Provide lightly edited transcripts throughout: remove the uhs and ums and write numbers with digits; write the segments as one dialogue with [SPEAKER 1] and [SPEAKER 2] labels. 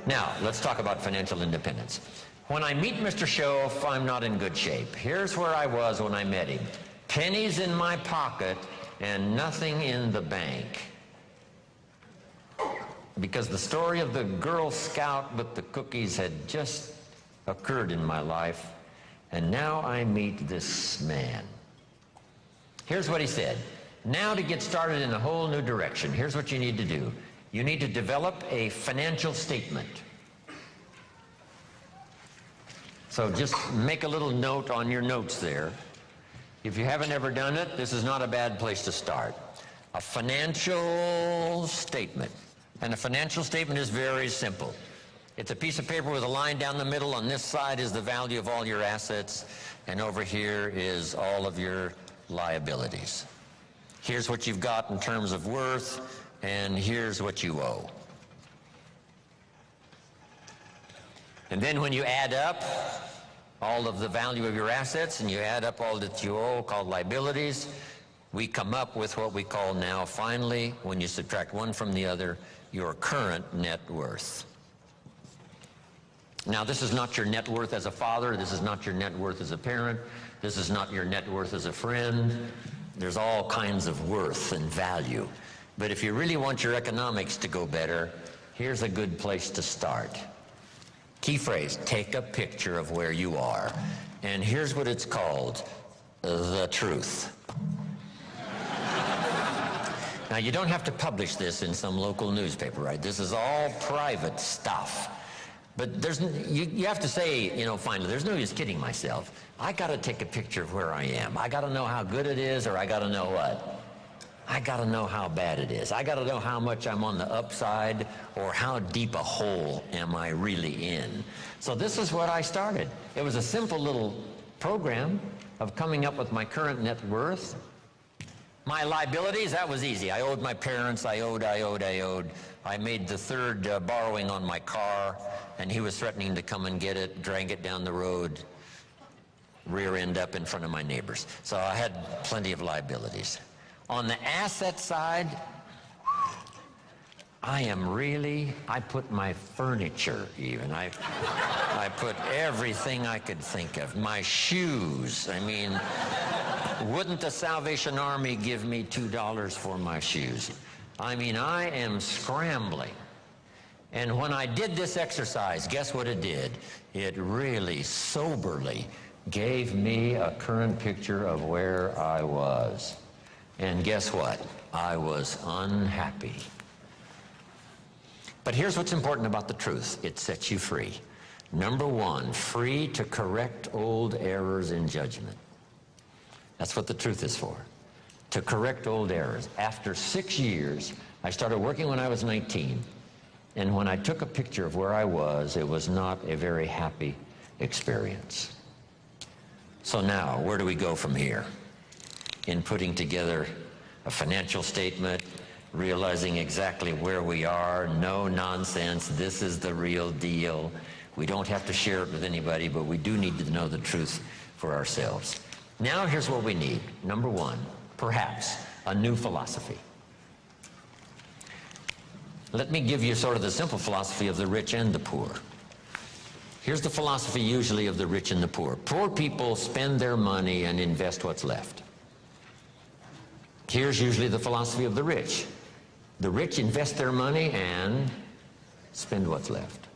[SPEAKER 1] Now, let's talk about financial independence. When I meet Mr. Schoaf, I'm not in good shape. Here's where I was when I met him. Pennies in my pocket and nothing in the bank. Because the story of the Girl Scout with the cookies had just occurred in my life, and now I meet this man. Here's what he said. Now to get started in a whole new direction, here's what you need to do. You need to develop a financial statement. So just make a little note on your notes there. If you haven't ever done it, this is not a bad place to start. A financial statement. And a financial statement is very simple. It's a piece of paper with a line down the middle. On this side is the value of all your assets, and over here is all of your liabilities. Here's what you've got in terms of worth, and here's what you owe. And then when you add up all of the value of your assets and you add up all that you owe, called liabilities, we come up with what we call now, finally, when you subtract one from the other, your current net worth. Now, this is not your net worth as a father. This is not your net worth as a parent. This is not your net worth as a friend. There's all kinds of worth and value. But if you really want your economics to go better, here's a good place to start. Key phrase, take a picture of where you are. And here's what it's called, the truth. Now, you don't have to publish this in some local newspaper, right? This is all private stuff. But you have to say, you know, finally, there's no use kidding myself. I got to take a picture of where I am. I got to know how good it is, or I got to know what? I got to know how bad it is. I got to know how much I'm on the upside, or how deep a hole am I really in. So this is what I started. It was a simple little program of coming up with my current net worth. My liabilities, that was easy. I owed my parents, I owed. I made the third borrowing on my car, and he was threatening to come and get it, drag it down the road, rear end up in front of my neighbors. So I had plenty of liabilities. On the asset side, I put my furniture even. I put everything I could think of. My shoes, I mean, wouldn't the Salvation Army give me $2 for my shoes? I mean, I am scrambling. And when I did this exercise, guess what it did? It really soberly gave me a current picture of where I was. And guess what? I was unhappy. But here's what's important about the truth. It sets you free. Number one, free to correct old errors in judgment. That's what the truth is for, to correct old errors. After 6 years, I started working when I was 19. And when I took a picture of where I was, it was not a very happy experience. So now, where do we go from here? In putting together a financial statement, realizing exactly where we are, no nonsense, this is the real deal. We don't have to share it with anybody, but we do need to know the truth for ourselves. Now here's what we need. Number one, perhaps a new philosophy. Let me give you sort of the simple philosophy of the rich and the poor. Here's the philosophy usually of the rich and the poor. Poor people spend their money and invest what's left. Here's usually the philosophy of the rich. The rich invest their money and spend what's left.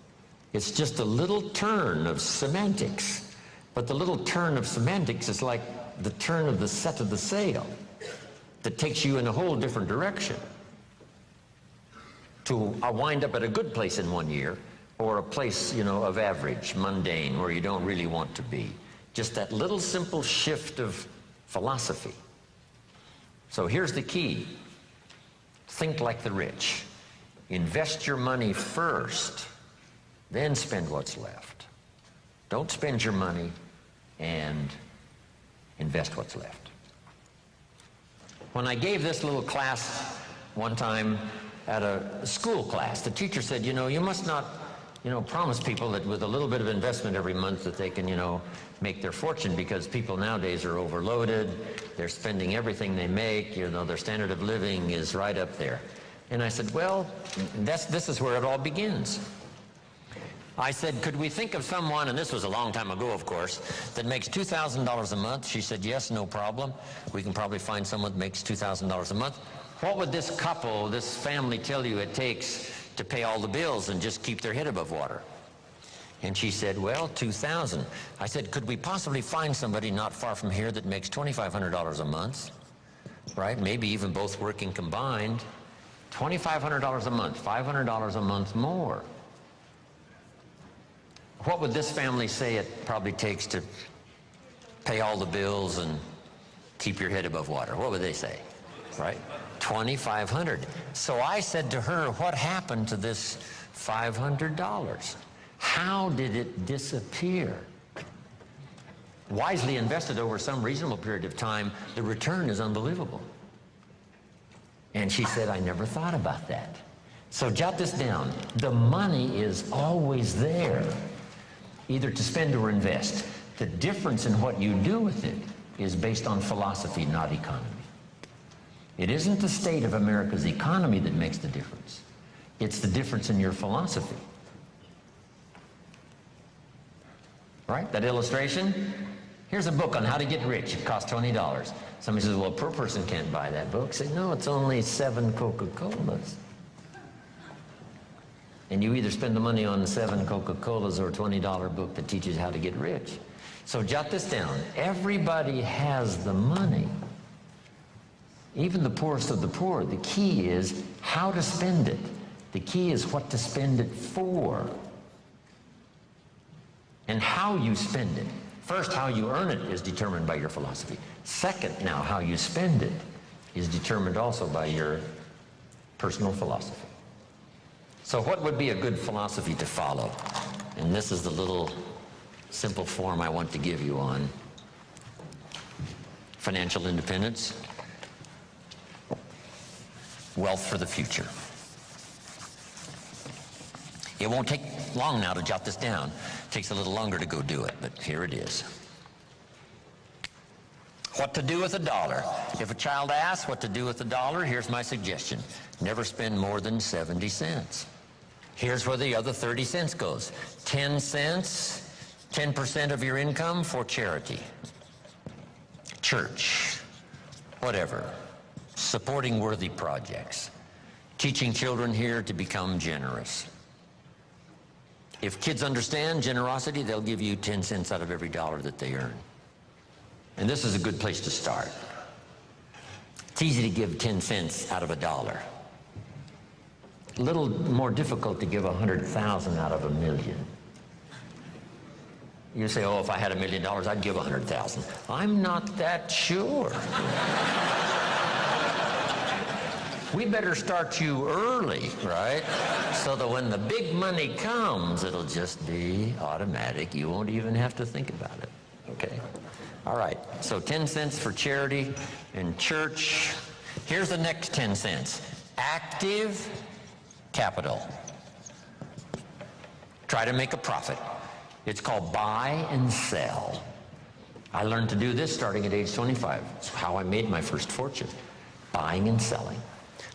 [SPEAKER 1] It's just a little turn of semantics. But the little turn of semantics is like the turn of the set of the sail that takes you in a whole different direction to wind up at a good place in 1 year, or a place, you know, of average, mundane, where you don't really want to be. Just that little simple shift of philosophy. So here's the key. Think like the rich. Invest your money first, then spend what's left. Don't spend your money and invest what's left. When I gave this little class one time at a school class, the teacher said, you know, you must not, you know, promise people that with a little bit of investment every month that they can, you know, make their fortune, because people nowadays are overloaded. They're spending everything they make. You know, their standard of living is right up there. And I said, well, this is where it all begins. I said, could we think of someone, and this was a long time ago, of course, that makes $2,000 a month? She said, yes, no problem. We can probably find someone that makes $2,000 a month. What would this couple, this family tell you it takes to pay all the bills and just keep their head above water? And she said, well, $2,000. I said, could we possibly find somebody not far from here that makes $2,500 a month, right? Maybe even both working combined. $2,500 a month, $500 a month more. What would this family say it probably takes to pay all the bills and keep your head above water? What would they say, right? $2,500. So I said to her, what happened to this $500? How did it disappear? Wisely invested over some reasonable period of time, the return is unbelievable. And she said, I never thought about that. So jot this down. The money is always there, either to spend or invest. The difference in what you do with it is based on philosophy, not economy. It isn't the state of America's economy that makes the difference. It's the difference in your philosophy. Right? That illustration? Here's a book on how to get rich. It costs $20. Somebody says, well, a poor person can't buy that book. Say, no, it's only 7 Coca-Colas. And you either spend the money on 7 Coca-Colas or a $20 book that teaches how to get rich. So jot this down. Everybody has the money. Even the poorest of the poor. The key is how to spend it. The key is what to spend it for. And how you spend it. First, how you earn it is determined by your philosophy. Second, now, how you spend it is determined also by your personal philosophy. So what would be a good philosophy to follow? And this is the little simple form I want to give you on financial independence, wealth for the future. It won't take long now to jot this down. It takes a little longer to go do it, but here it is. What to do with $1? If a child asks what to do with $1, here's my suggestion. Never spend more than 70 cents. Here's where the other 30 cents goes. 10 cents, 10% of your income for charity, church, whatever, supporting worthy projects, teaching children here to become generous. If kids understand generosity, they'll give you 10 cents out of every dollar that they earn. And this is a good place to start. It's easy to give 10 cents out of $1. A little more difficult to give 100,000 out of 1,000,000. You say, oh, if I had $1 million, I'd give 100,000. I'm not that sure. We better start you early, right? So that when the big money comes, it'll just be automatic. You won't even have to think about it, okay? All right, so 10 cents for charity and church. Here's the next 10 cents. Active capital. Try to make a profit. It's called buy and sell. I learned to do this starting at age 25. It's how I made my first fortune, buying and selling.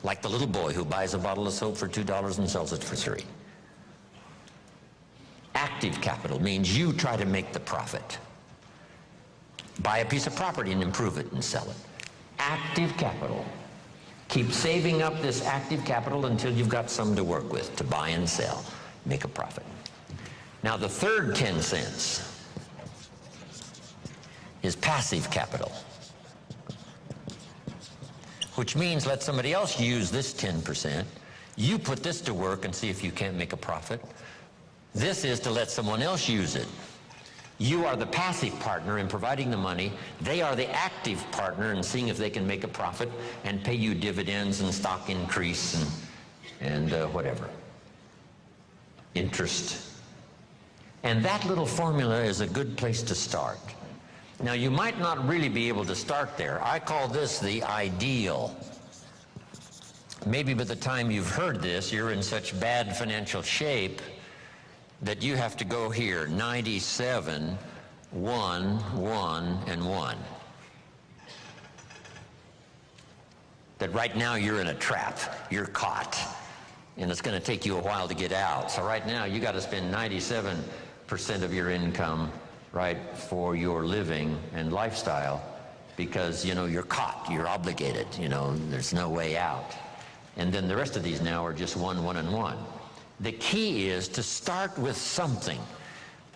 [SPEAKER 1] Like the little boy who buys a bottle of soap for $2 and sells it for $3. Active capital means you try to make the profit. Buy a piece of property and improve it and sell it. Active capital. Keep saving up this active capital until you've got some to work with to buy and sell. Make a profit. Now the third 10 cents is passive capital, which means let somebody else use this 10%. You put this to work and see if you can't make a profit. This is to let someone else use it. You are the passive partner in providing the money. They are the active partner in seeing if they can make a profit and pay you dividends and stock increase and whatever. Interest. And that little formula is a good place to start. Now, you might not really be able to start there. I call this the ideal. Maybe by the time you've heard this, you're in such bad financial shape that you have to go here, 97, 1, 1, and 1. That right now you're in a trap. You're caught. and it's going to take you a while to get out. So right now, you got to spend 97% of your income, right, for your living and lifestyle, because, you know, you're caught, you're obligated, you know, there's no way out. And then the rest of these now are just one, and one. The key is to start with something.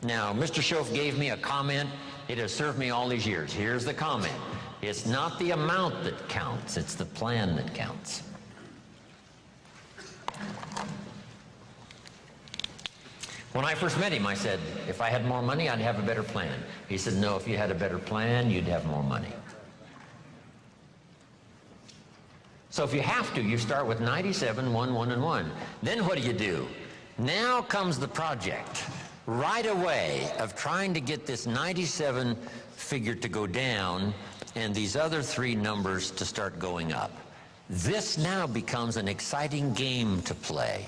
[SPEAKER 1] Now, Mr. Schoaf gave me a comment. It has served me all these years. Here's the comment. It's not the amount that counts, it's the plan that counts. When I first met him, I said, if I had more money, I'd have a better plan. He said, no, if you had a better plan, you'd have more money. So if you have to, you start with 97, 1, and 1. Then what do? Now comes the project right away of trying to get this 97 figure to go down and these other three numbers to start going up. This now becomes an exciting game to play.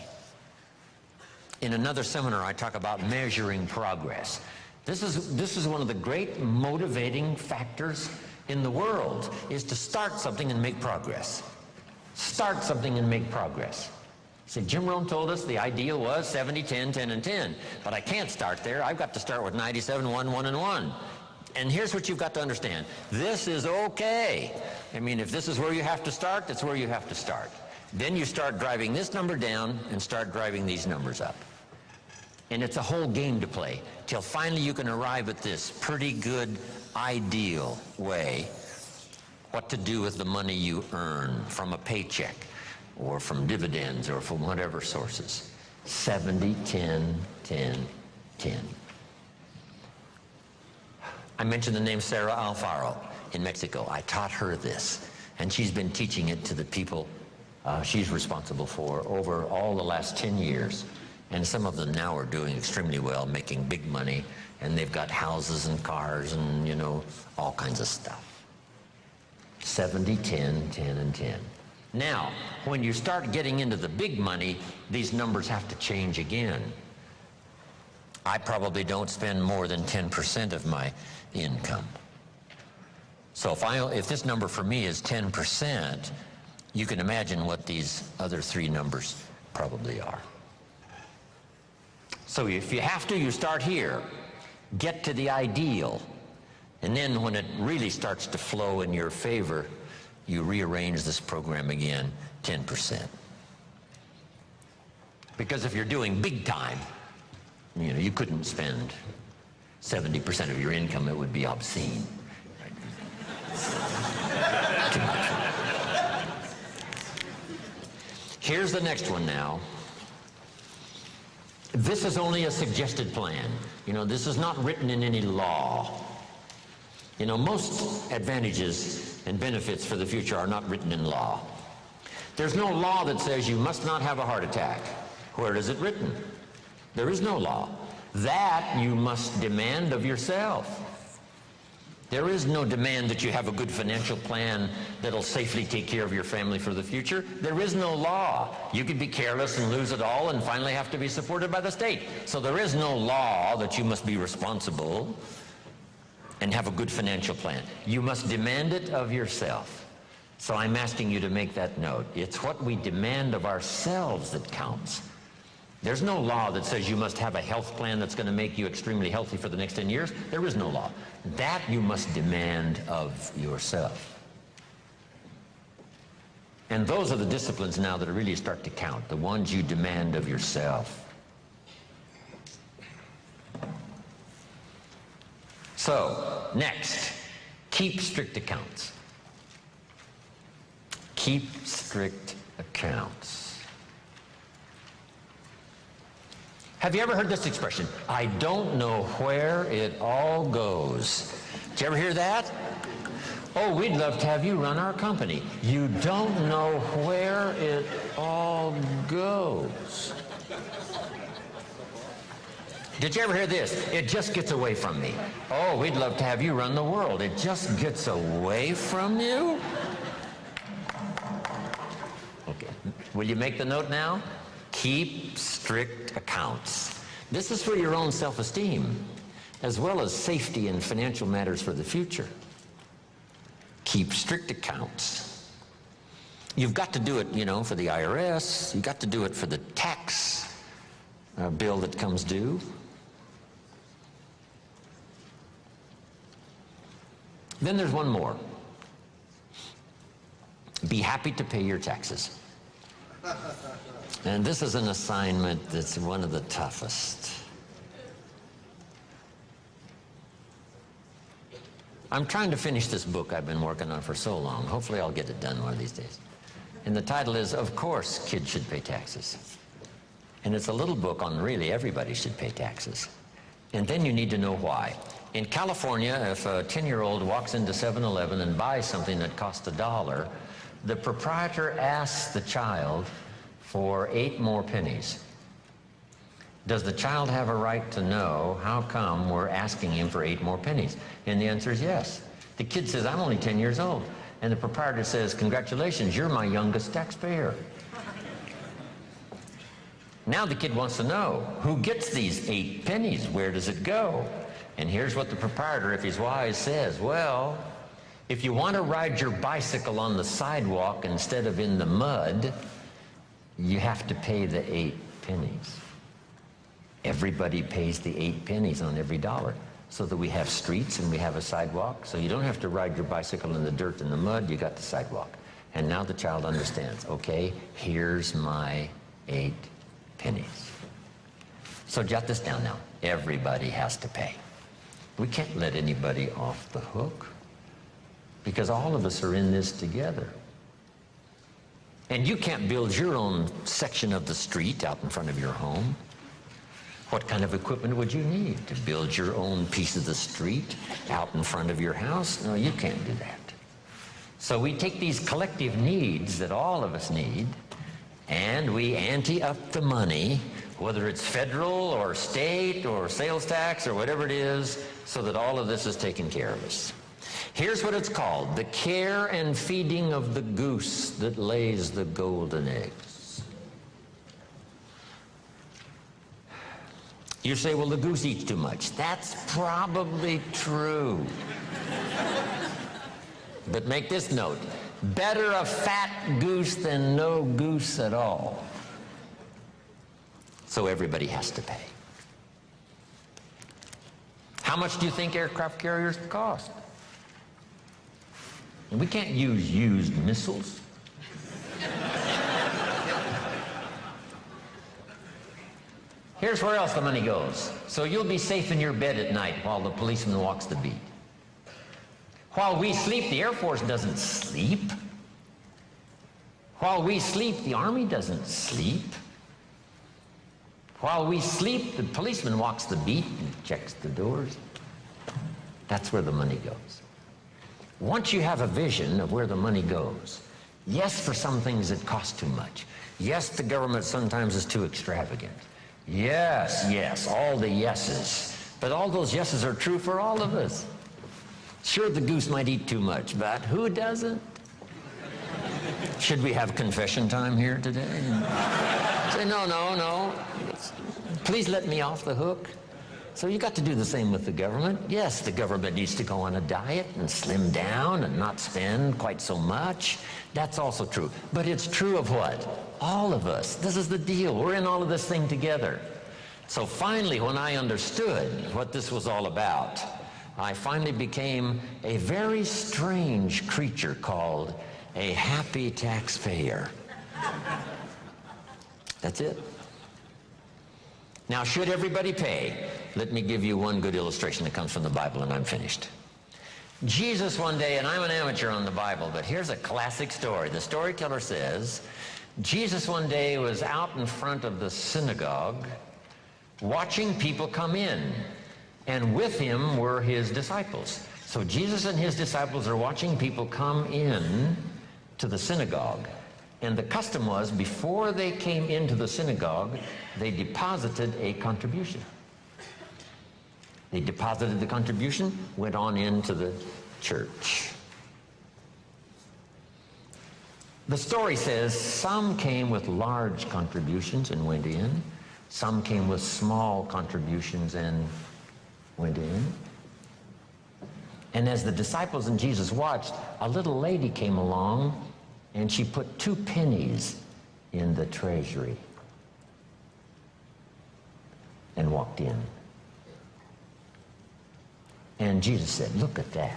[SPEAKER 1] In another seminar, I talk about measuring progress. This is one of the great motivating factors in the world, is to start something and make progress. Start something and make progress. See, Jim Rohn told us the ideal was 70, 10, 10, and 10. But I can't start there. I've got to start with 97, 1, and 1. And here's what you've got to understand. This is okay. I mean, if this is where you have to start, that's where you have to start. Then you start driving this number down and start driving these numbers up. And it's a whole game to play till finally you can arrive at this pretty good ideal way what to do with the money you earn from a paycheck or from dividends or from whatever sources. 70, 10, 10, 10. I mentioned the name Sarah Alfaro in Mexico. I taught her this, and she's been teaching it to the people she's responsible for over all the last 10 years. And some of them now are doing extremely well, making big money, and they've got houses and cars and, you know, all kinds of stuff. 70, 10, 10, and 10. Now, when you start getting into the big money, these numbers have to change again. I probably don't spend more than 10% of my income. So if this number for me is 10%, you can imagine what these other three numbers probably are. So if you have to, you start here. Get to the ideal. And then when it really starts to flow in your favor, you rearrange this program again, 10%. Because if you're doing big time, you know, you couldn't spend 70% of your income. It would be obscene. Right? Too much. Here's the next one now. This is only a suggested plan. You know, this is not written in any law. You know, most advantages and benefits for the future are not written in law. There's no law that says you must not have a heart attack. Where is it written? There is no law. That you must demand of yourself. There is no demand that you have a good financial plan that'll safely take care of your family for the future. There is no law. You could be careless and lose it all and finally have to be supported by the state. So there is no law that you must be responsible and have a good financial plan. You must demand it of yourself. So I'm asking you to make that note. It's what we demand of ourselves that counts. There's no law that says you must have a health plan that's going to make you extremely healthy for the next 10 years. There is no law. That you must demand of yourself. And those are the disciplines now that really start to count, the ones you demand of yourself. So, next, keep strict accounts. Keep strict accounts. Have you ever heard this expression? I don't know where it all goes. Did you ever hear that? Oh, we'd love to have you run our company. You don't know where it all goes. Did you ever hear this? It just gets away from me. Oh, we'd love to have you run the world. It just gets away from you? Okay. Will you make the note now? Keep strict accounts. This is for your own self-esteem, as well as safety and financial matters for the future. Keep strict accounts. You've got to do it, you know, for the IRS. You've got to do it for the tax bill that comes due. Then there's one more. Be happy to pay your taxes. And this is an assignment that's one of the toughest. I'm trying to finish this book I've been working on for so long. Hopefully I'll get it done one of these days. And the title is, Of Course Kids Should Pay Taxes. And it's a little book on really everybody should pay taxes. And then you need to know why. In California, if a 10-year-old walks into 7-Eleven and buys something that costs $1, the proprietor asks the child for 8 more pennies. Does the child have a right to know how come we're asking him for 8 more pennies? And the answer is yes. The kid says, I'm only 10 years old. And the proprietor says, congratulations, you're my youngest taxpayer. Now the kid wants to know, who gets these 8 pennies? Where does it go? And here's what the proprietor, if he's wise, says. Well, if you want to ride your bicycle on the sidewalk instead of in the mud, you have to pay the 8 pennies. Everybody pays the 8 pennies on every dollar, so that we have streets and we have a sidewalk. So you don't have to ride your bicycle in the dirt and the mud, you got the sidewalk. And now the child understands, okay, here's my 8 pennies. So jot this down now. Everybody has to pay. We can't let anybody off the hook, because all of us are in this together. And you can't build your own section of the street out in front of your home. What kind of equipment would you need to build your own piece of the street out in front of your house? No, you can't do that. So we take these collective needs that all of us need, and we ante up the money, whether it's federal or state or sales tax or whatever it is, so that all of this is taken care of us. Here's what it's called: the care and feeding of the goose that lays the golden eggs. You say, well, the goose eats too much. That's probably true. But make this note: better a fat goose than no goose at all. So everybody has to pay. How much do you think aircraft carriers cost? And we can't use used missiles. Here's where else the money goes. So you'll be safe in your bed at night while the policeman walks the beat. While we sleep, the Air Force doesn't sleep. While we sleep, the Army doesn't sleep. While we sleep, the policeman walks the beat and checks the doors. That's where the money goes. Once you have a vision of where the money goes, yes, for some things it costs too much. Yes, the government sometimes is too extravagant. Yes, yes, all the yeses. But all those yeses are true for all of us. Sure, the goose might eat too much, but who doesn't? Should we have confession time here today? Say, no. Please let me off the hook. So you got to do the same with the government. Yes, the government needs to go on a diet and slim down and not spend quite so much. That's also true. But it's true of what? All of us. This is the deal. We're in all of this thing together. So finally, when I understood what this was all about, I finally became a very strange creature called a happy taxpayer. That's it. Now, should everybody pay? Let me give you one good illustration that comes from the Bible, and I'm finished. Jesus one day, and I'm an amateur on the Bible, but here's a classic story. The storyteller says, Jesus one day was out in front of the synagogue watching people come in, and with him were his disciples. So Jesus and his disciples are watching people come in to the synagogue. And the custom was, before they came into the synagogue, they deposited a contribution. They deposited the contribution, went on into the church. The story says some came with large contributions and went in. Some came with small contributions and went in. And as the disciples and Jesus watched, a little lady came along and she put 2 pennies in the treasury and walked in. And Jesus said, look at that.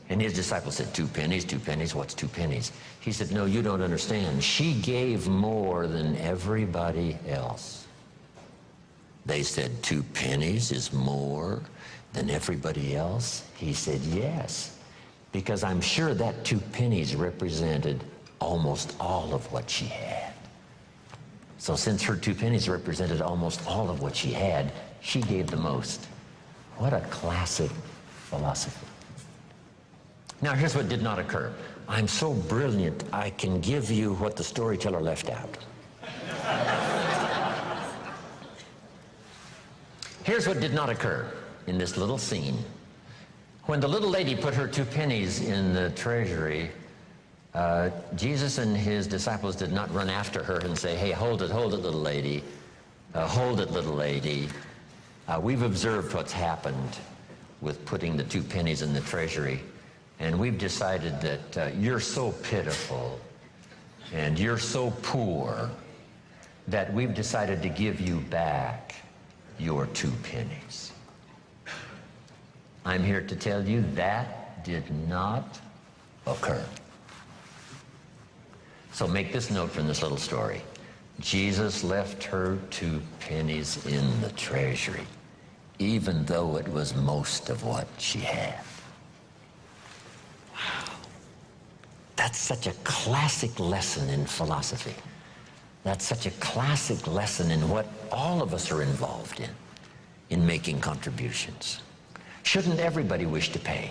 [SPEAKER 1] And his disciples said, 2 pennies, 2 pennies, what's 2 pennies? He said, no, you don't understand. She gave more than everybody else. They said, 2 pennies is more than everybody else? He said, yes, because I'm sure that 2 pennies represented almost all of what she had. So since her 2 pennies represented almost all of what she had, she gave the most. What a classic philosophy. Now, here's what did not occur. I'm so brilliant, I can give you what the storyteller left out. Here's what did not occur in this little scene. When the little lady put her 2 pennies in the treasury, Jesus and his disciples did not run after her and say, hey, hold it, little lady. Hold it, little lady. We've observed what's happened with putting the 2 pennies in the treasury. And we've decided that you're so pitiful and you're so poor that we've decided to give you back your 2 pennies. I'm here to tell you that did not occur. So make this note from this little story. Jesus left her 2 pennies in the treasury, even though it was most of what she had. That's such a classic lesson in philosophy. That's such a classic lesson in what all of us are involved in making contributions. Shouldn't everybody wish to pay?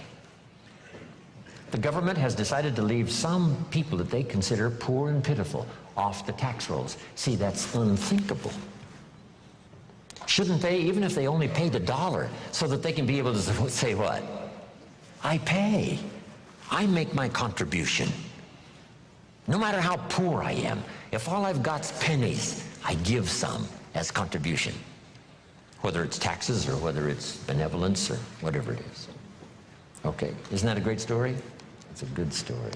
[SPEAKER 1] The government has decided to leave some people that they consider poor and pitiful off the tax rolls. See, that's unthinkable. Shouldn't they, even if they only paid $1, so that they can be able to say what? I pay. I make my contribution. No matter how poor I am, if all I've got's pennies, I give some as contribution. Whether it's taxes or whether it's benevolence or whatever it is. Okay, isn't that a great story? It's a good story.